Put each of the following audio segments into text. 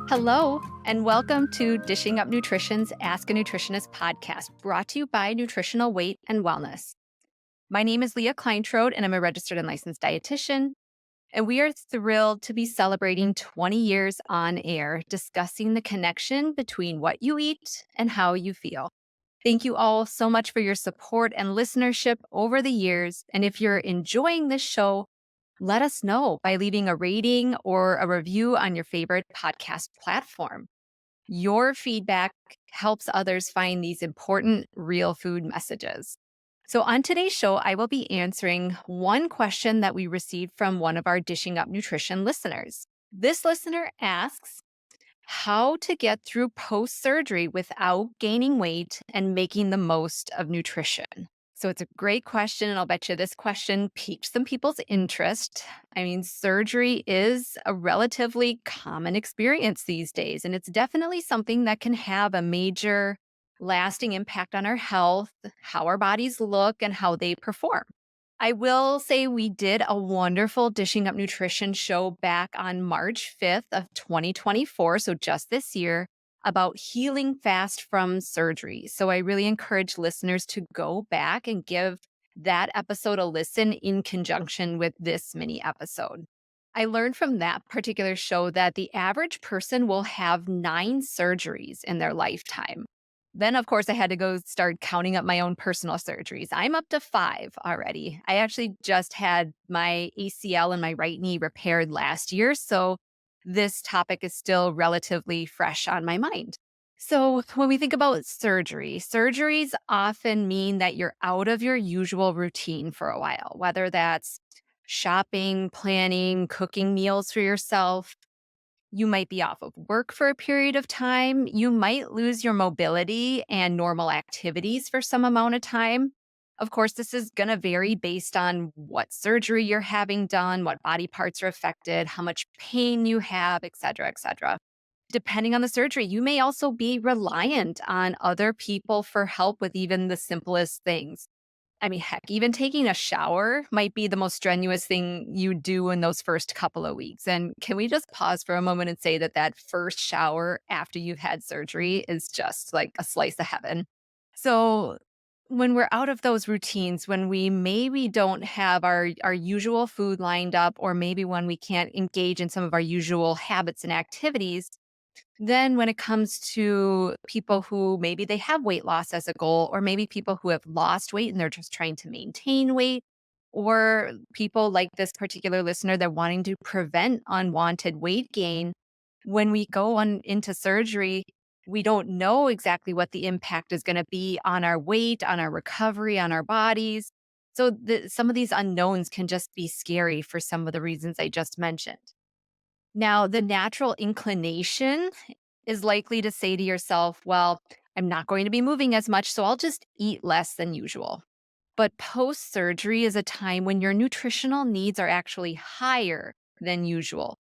Hello, and welcome to Dishing Up Nutrition's Ask a Nutritionist podcast, brought to you by Nutritional Weight and Wellness. My name is Leah Kleintrode, and I'm a registered and licensed dietitian. And we are thrilled to be celebrating 20 years on air, discussing the connection between what you eat and how you feel. Thank you all so much for your support and listenership over the years. And if you're enjoying this show, let us know by leaving a rating or a review on your favorite podcast platform. Your feedback helps others find these important real food messages. So, on today's show, I will be answering one question that we received from one of our Dishing Up Nutrition listeners. This listener asks how to get through post surgery without gaining weight and making the most of nutrition. So it's a great question, and I'll bet you this question piqued some people's interest. I mean, surgery is a relatively common experience these days, and it's definitely something that can have a major lasting impact on our health, how our bodies look, and how they perform. I will say we did a wonderful Dishing Up Nutrition show back on March 5th of 2024, so just this year, about healing fast from surgery. So I really encourage listeners to go back and give that episode a listen in conjunction with this mini episode. I learned from that particular show that the average person will have 9 surgeries in their lifetime. Then, of course, I had to go start counting up my own personal surgeries. I'm up to 5 already. I actually just had my ACL and my right knee repaired last year. So this topic is still relatively fresh on my mind. So when we think about surgery, surgeries often mean that you're out of your usual routine for a while, whether that's shopping, planning, cooking meals for yourself. You might be off of work for a period of time. You might lose your mobility and normal activities for some amount of time. Of course, this is going to vary based on what surgery you're having done, what body parts are affected, how much pain you have, et cetera, et cetera. Depending on the surgery, you may also be reliant on other people for help with even the simplest things. I mean, heck, even taking a shower might be the most strenuous thing you do in those first couple of weeks. And can we just pause for a moment and say that that first shower after you've had surgery is just like a slice of heaven? So, when we're out of those routines, when we maybe don't have our usual food lined up, or maybe when we can't engage in some of our usual habits and activities, then, when it comes to people who maybe they have weight loss as a goal, or maybe people who have lost weight and they're just trying to maintain weight, or people like this particular listener that wanting to prevent unwanted weight gain, when we go on into surgery, we don't know exactly what the impact is going to be on our weight, on our recovery, on our bodies. So some of these unknowns can just be scary for some of the reasons I just mentioned. Now, the natural inclination is likely to say to yourself, well, I'm not going to be moving as much, so I'll just eat less than usual. But post surgery is a time when your nutritional needs are actually higher than usual.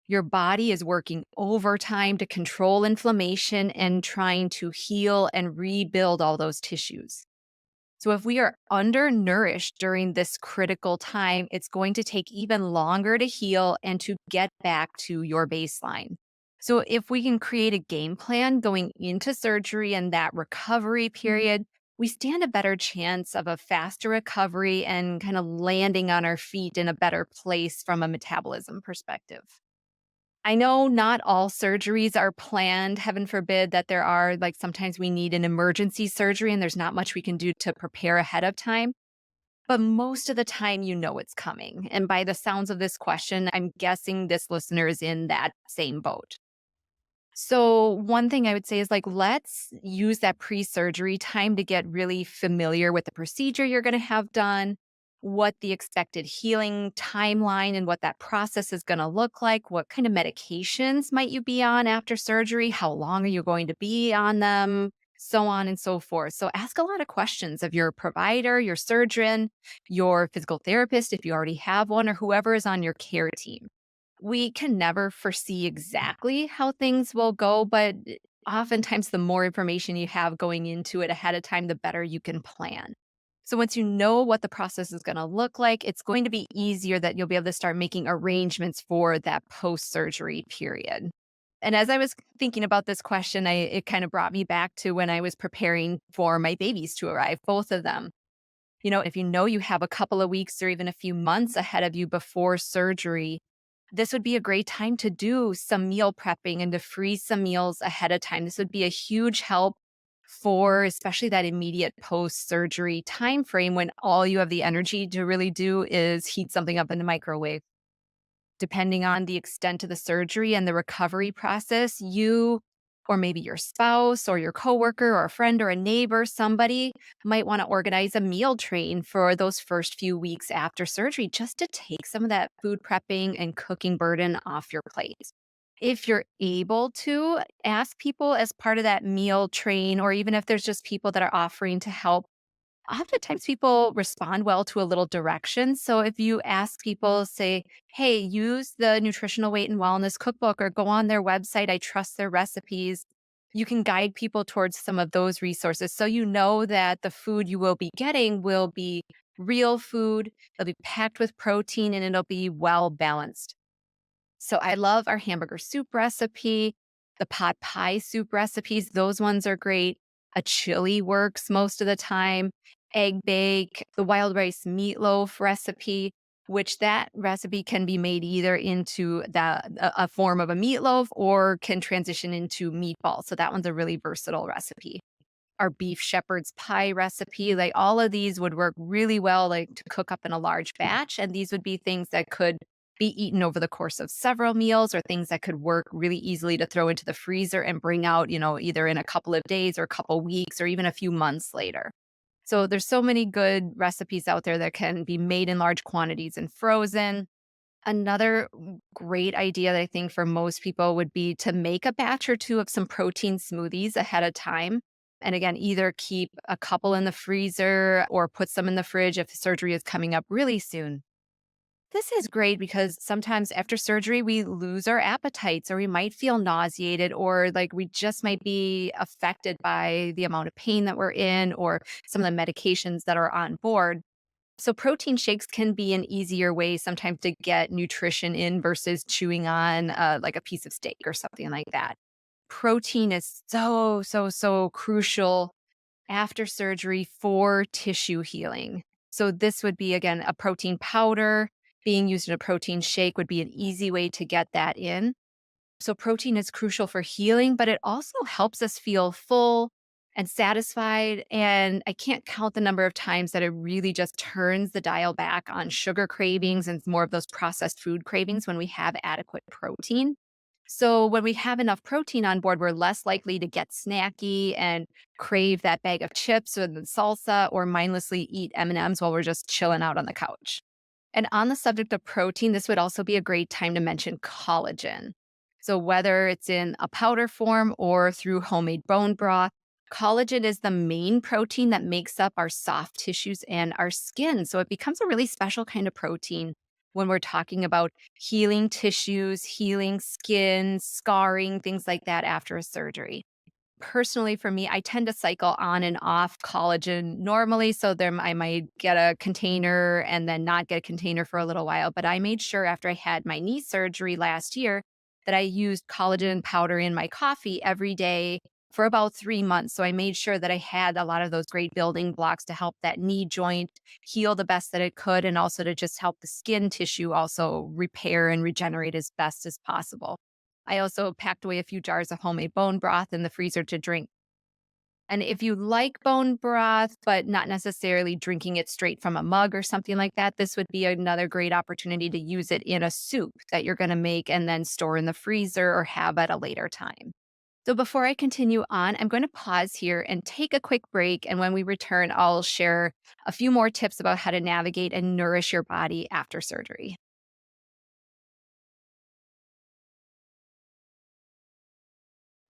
Your body is working overtime to control inflammation and trying to heal and rebuild all those tissues. So, if we are undernourished during this critical time, it's going to take even longer to heal and to get back to your baseline. So, if we can create a game plan going into surgery and that recovery period, we stand a better chance of a faster recovery and kind of landing on our feet in a better place from a metabolism perspective. I know not all surgeries are planned. Heaven forbid that there are, like, sometimes we need an emergency surgery and there's not much we can do to prepare ahead of time. But most of the time, you know it's coming. And by the sounds of this question, I'm guessing this listener is in that same boat. So, one thing I would say is, like, let's use that pre surgery time to get really familiar with the procedure you're going to have done, what the expected healing timeline and what that process is going to look like, what kind of medications might you be on after surgery, how long are you going to be on them, so on and so forth. So, ask a lot of questions of your provider, your surgeon, your physical therapist, if you already have one, or whoever is on your care team. We can never foresee exactly how things will go, but oftentimes the more information you have going into it ahead of time, the better you can plan. So once you know what the process is going to look like, it's going to be easier that you'll be able to start making arrangements for that post surgery period. And as I was thinking about this question, it kind of brought me back to when I was preparing for my babies to arrive, both of them. If you know you have a couple of weeks or even a few months ahead of you before surgery, this would be a great time to do some meal prepping and to freeze some meals ahead of time. This would be a huge help for especially that immediate post-surgery time frame when all you have the energy to really do is heat something up in the microwave. Depending on the extent of the surgery and the recovery process, you or maybe your spouse or your coworker or a friend or a neighbor, somebody might want to organize a meal train for those first few weeks after surgery just to take some of that food prepping and cooking burden off your plate. If you're able to ask people as part of that meal train, or even if there's just people that are offering to help, oftentimes people respond well to a little direction. So if you ask people, say, hey, use the Nutritional Weight and Wellness Cookbook or go on their website, I trust their recipes. You can guide people towards some of those resources. So you know that the food you will be getting will be real food, it'll be packed with protein, and it'll be well balanced. So I love our hamburger soup recipe, the pot pie soup recipes. Those ones are great. A chili works most of the time. Egg bake, the wild rice meatloaf recipe, which that recipe can be made either into a form of a meatloaf or can transition into meatballs. So that one's a really versatile recipe. Our beef shepherd's pie recipe, like all of these would work really well, like to cook up in a large batch. And these would be things that could be eaten over the course of several meals or things that could work really easily to throw into the freezer and bring out, either in a couple of days or a couple weeks or even a few months later. So there's so many good recipes out there that can be made in large quantities and frozen. Another great idea that I think for most people would be to make a batch or two of some protein smoothies ahead of time. And again, either keep a couple in the freezer or put some in the fridge if surgery is coming up really soon. This is great because sometimes after surgery, we lose our appetites or we might feel nauseated or like we just might be affected by the amount of pain that we're in or some of the medications that are on board. So protein shakes can be an easier way sometimes to get nutrition in versus chewing on like a piece of steak or something like that. Protein is so, so, so crucial after surgery for tissue healing. So this would be, again, a protein powder being used in a protein shake would be an easy way to get that in. So, protein is crucial for healing, but it also helps us feel full and satisfied. And I can't count the number of times that it really just turns the dial back on sugar cravings and more of those processed food cravings when we have adequate protein. So, when we have enough protein on board, we're less likely to get snacky and crave that bag of chips or the salsa or mindlessly eat M&Ms while we're just chilling out on the couch. And on the subject of protein, this would also be a great time to mention collagen. So, whether it's in a powder form or through homemade bone broth, collagen is the main protein that makes up our soft tissues and our skin. So, it becomes a really special kind of protein when we're talking about healing tissues, healing skin, scarring, things like that after a surgery. Personally, for me, I tend to cycle on and off collagen normally. So there, I might get a container and then not get a container for a little while. But I made sure after I had my knee surgery last year that I used collagen powder in my coffee every day for about 3 months. So I made sure that I had a lot of those great building blocks to help that knee joint heal the best that it could, and also to just help the skin tissue also repair and regenerate as best as possible. I also packed away a few jars of homemade bone broth in the freezer to drink. And if you like bone broth, but not necessarily drinking it straight from a mug or something like that, this would be another great opportunity to use it in a soup that you're going to make and then store in the freezer or have at a later time. So before I continue on, I'm going to pause here and take a quick break. And when we return, I'll share a few more tips about how to navigate and nourish your body after surgery.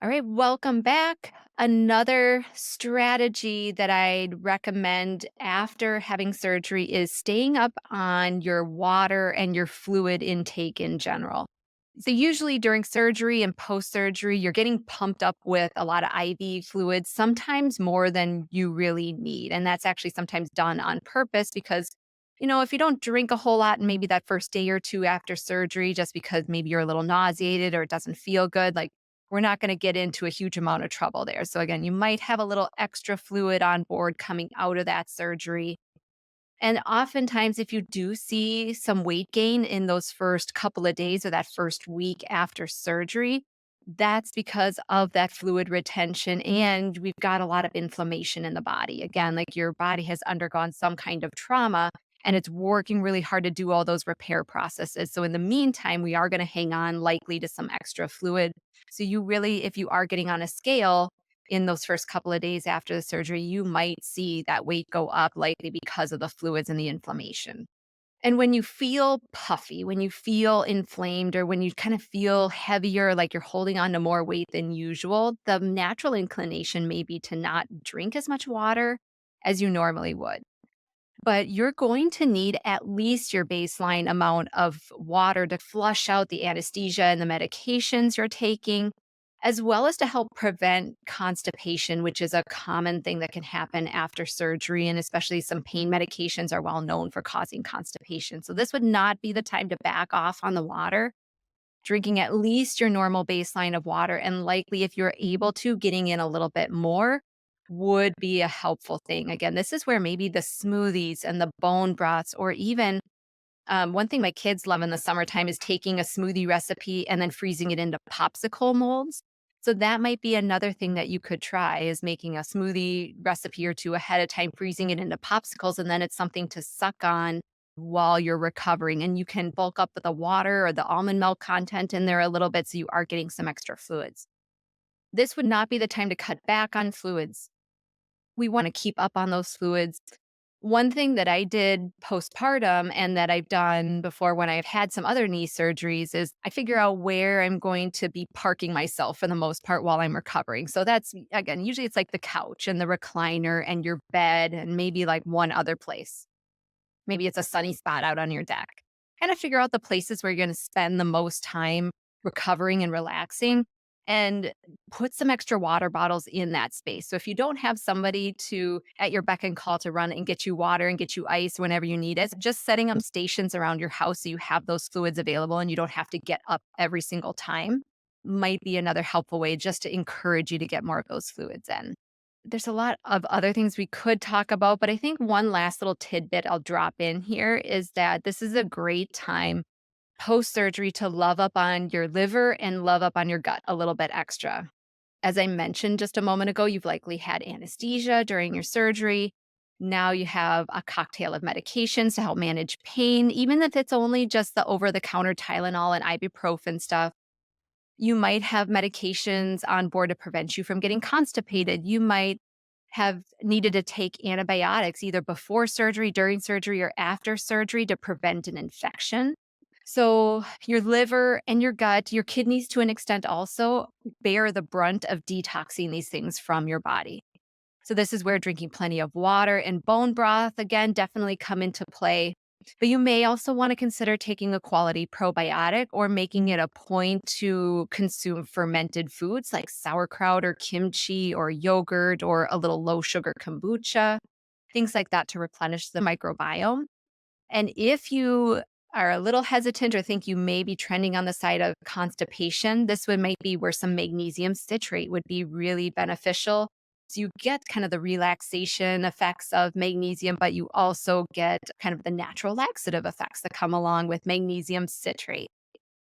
All right, welcome back. Another strategy that I'd recommend after having surgery is staying up on your water and your fluid intake in general. So, usually during surgery and post surgery, you're getting pumped up with a lot of IV fluids, sometimes more than you really need. And that's actually sometimes done on purpose because, if you don't drink a whole lot, maybe that first day or two after surgery, just because maybe you're a little nauseated or it doesn't feel good, like we're not going to get into a huge amount of trouble there. So, again, you might have a little extra fluid on board coming out of that surgery. And oftentimes, if you do see some weight gain in those first couple of days or that first week after surgery, that's because of that fluid retention. And we've got a lot of inflammation in the body. Again, like your body has undergone some kind of trauma and it's working really hard to do all those repair processes. So, in the meantime, we are going to hang on likely to some extra fluid. So, you really, if you are getting on a scale, in those first couple of days after the surgery, you might see that weight go up likely because of the fluids and the inflammation. And when you feel puffy, when you feel inflamed, or when you kind of feel heavier, like you're holding on to more weight than usual, the natural inclination may be to not drink as much water as you normally would. But you're going to need at least your baseline amount of water to flush out the anesthesia and the medications you're taking, as well as to help prevent constipation, which is a common thing that can happen after surgery. And especially some pain medications are well known for causing constipation. So, this would not be the time to back off on the water. Drinking at least your normal baseline of water, and likely, if you're able to, getting in a little bit more would be a helpful thing. Again, this is where maybe the smoothies and the bone broths, or even one thing my kids love in the summertime is taking a smoothie recipe and then freezing it into popsicle molds. So that might be another thing that you could try, is making a smoothie recipe or two ahead of time, freezing it into popsicles, and then it's something to suck on while you're recovering. And you can bulk up with the water or the almond milk content in there a little bit so you are getting some extra fluids. This would not be the time to cut back on fluids. We want to keep up on those fluids. One thing that I did postpartum and that I've done before when I've had some other knee surgeries is I figure out where I'm going to be parking myself for the most part while I'm recovering. So that's, again, usually it's like the couch and the recliner and your bed and maybe like one other place. Maybe it's a sunny spot out on your deck. Kind of figure out the places where you're going to spend the most time recovering and relaxing, and put some extra water bottles in that space. So if you don't have somebody to at your beck and call to run and get you water and get you ice whenever you need it, just setting up stations around your house so you have those fluids available and you don't have to get up every single time might be another helpful way just to encourage you to get more of those fluids in. There's a lot of other things we could talk about, but I think one last little tidbit I'll drop in here is that this is a great time post surgery to love up on your liver and love up on your gut a little bit extra. As I mentioned just a moment ago, you've likely had anesthesia during your surgery. Now you have a cocktail of medications to help manage pain, even if it's only just the over the counter Tylenol and ibuprofen stuff. You might have medications on board to prevent you from getting constipated. You might have needed to take antibiotics either before surgery, during surgery, or after surgery to prevent an infection. So, your liver and your gut, your kidneys to an extent also bear the brunt of detoxing these things from your body. So, this is where drinking plenty of water and bone broth, again, definitely come into play. But you may also want to consider taking a quality probiotic or making it a point to consume fermented foods like sauerkraut or kimchi or yogurt or a little low sugar kombucha, things like that to replenish the microbiome. And if you are a little hesitant or think you may be trending on the side of constipation, this would might be where some magnesium citrate would be really beneficial. So you get kind of the relaxation effects of magnesium, but you also get kind of the natural laxative effects that come along with magnesium citrate.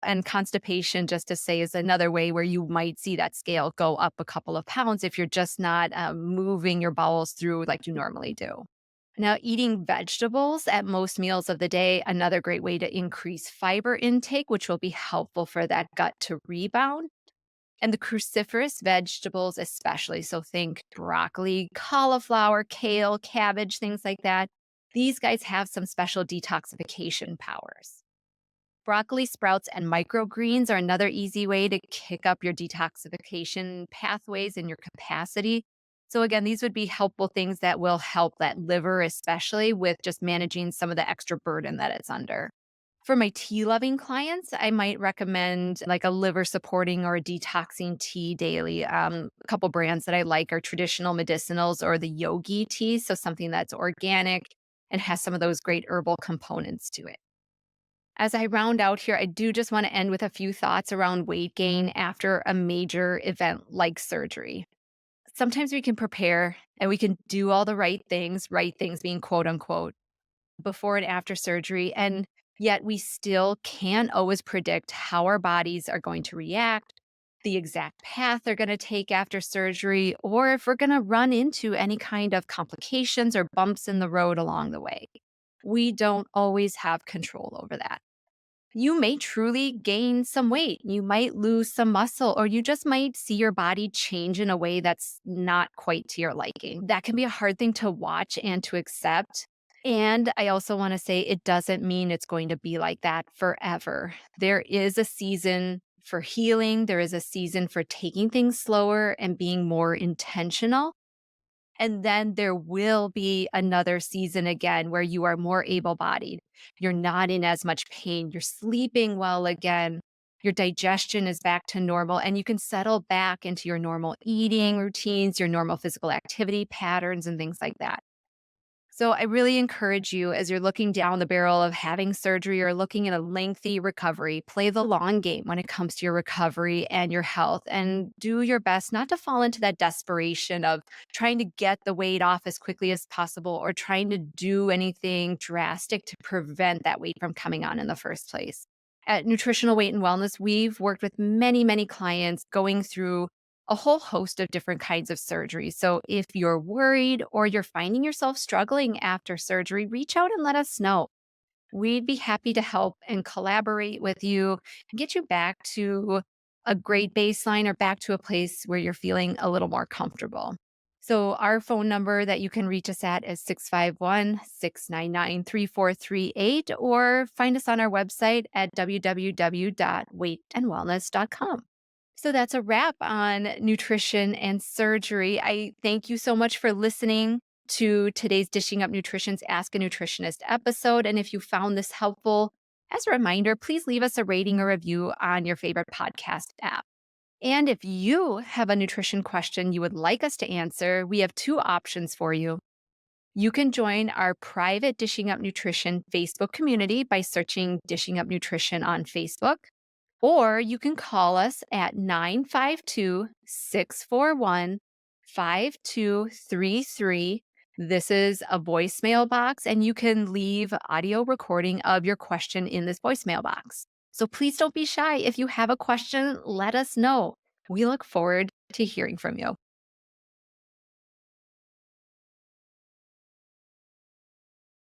And constipation, just to say, is another way where you might see that scale go up a couple of pounds if you're just not moving your bowels through like you normally do. Now, eating vegetables at most meals of the day, another great way to increase fiber intake, which will be helpful for that gut to rebound. And the cruciferous vegetables, especially. So think broccoli, cauliflower, kale, cabbage, things like that. These guys have some special detoxification powers. Broccoli sprouts and microgreens are another easy way to kick up your detoxification pathways and your capacity. So, again, these would be helpful things that will help that liver, especially with just managing some of the extra burden that it's under. For my tea loving clients, I might recommend like a liver supporting or a detoxing tea daily. A couple brands that I like are traditional medicinals or the yogi tea. So, something that's organic and has some of those great herbal components to it. As I round out here, I do just want to end with a few thoughts around weight gain after a major event like surgery. Sometimes we can prepare and we can do all the right things being quote unquote, before and after surgery. And yet we still can't always predict how our bodies are going to react, the exact path they're going to take after surgery, or if we're going to run into any kind of complications or bumps in the road along the way. We don't always have control over that. You may truly gain some weight. You might lose some muscle, or you just might see your body change in a way that's not quite to your liking. That can be a hard thing to watch and to accept. And I also want to say it doesn't mean it's going to be like that forever. There is a season for healing, there is a season for taking things slower and being more intentional. And then there will be another season again where you are more able bodied. You're not in as much pain. You're sleeping well again. Your digestion is back to normal, and you can settle back into your normal eating routines, your normal physical activity patterns, and things like that. So I really encourage you as you're looking down the barrel of having surgery or looking at a lengthy recovery, play the long game when it comes to your recovery and your health, and do your best not to fall into that desperation of trying to get the weight off as quickly as possible or trying to do anything drastic to prevent that weight from coming on in the first place. At Nutritional Weight and Wellness, we've worked with many, many clients going through a whole host of different kinds of surgery. So if you're worried or you're finding yourself struggling after surgery, reach out and let us know. We'd be happy to help and collaborate with you and get you back to a great baseline or back to a place where you're feeling a little more comfortable. So, our phone number that you can reach us at is 651-699-3438, or find us on our website at www.weightandwellness.com. So that's a wrap on nutrition and surgery. I thank you so much for listening to today's Dishing Up Nutrition's Ask a Nutritionist episode. And if you found this helpful, as a reminder, please leave us a rating or review on your favorite podcast app. And if you have a nutrition question you would like us to answer, we have two options for you. You can join our private Dishing Up Nutrition Facebook community by searching Dishing Up Nutrition on Facebook. Or you can call us at 952-641-5233. This is a voicemail box, and you can leave audio recording of your question in this voicemail box. So please don't be shy. If you have a question, let us know. We look forward to hearing from you.